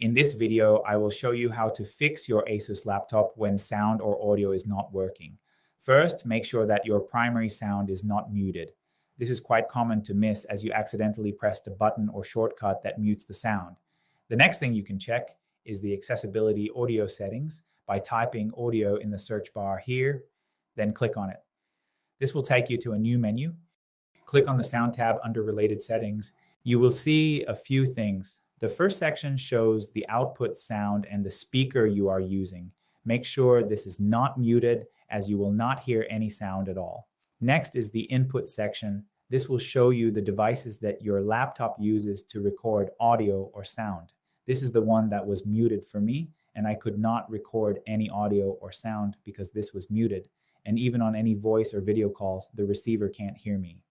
In this video, I will show you how to fix your Asus laptop when sound or audio is not working. First, make sure that your primary sound is not muted. This is quite common to miss as you accidentally pressed a button or shortcut that mutes the sound. The next thing you can check is the accessibility audio settings by typing audio in the search bar here, then click on it. This will take you to a new menu. Click on the sound tab under related settings. You will see a few things. The first section shows the output sound and the speaker you are using. Make sure this is not muted as you will not hear any sound at all. Next is the input section. This will show you the devices that your laptop uses to record audio or sound. This is the one that was muted for me, and I could not record any audio or sound because this was muted. And even on any voice or video calls, the receiver can't hear me.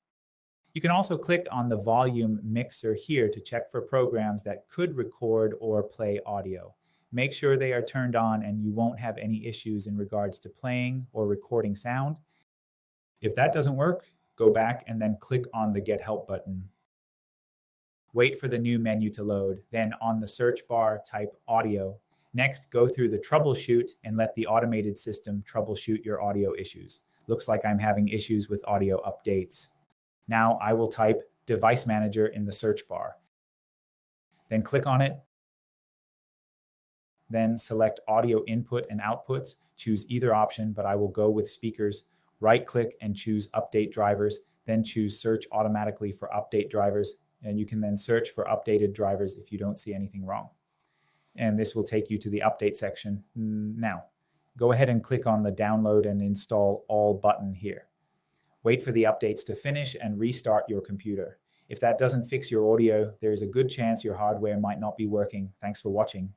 You can also click on the volume mixer here to check for programs that could record or play audio. Make sure they are turned on and you won't have any issues in regards to playing or recording sound. If that doesn't work, go back and then click on the Get Help button. Wait for the new menu to load. Then on the search bar, type audio. Next, go through the Troubleshoot and let the automated system troubleshoot your audio issues. Looks like I'm having issues with audio updates. Now I will type Device Manager in the search bar. Then click on it. Then select Audio Input and Outputs. Choose either option, but I will go with speakers. Right-click and choose Update Drivers. Then choose Search Automatically for Update Drivers. And you can then search for updated drivers if you don't see anything wrong. And this will take you to the Update section. Now, go ahead and click on the Download and Install All button here. Wait for the updates to finish and restart your computer. If that doesn't fix your audio, there is a good chance your hardware might not be working. Thanks for watching.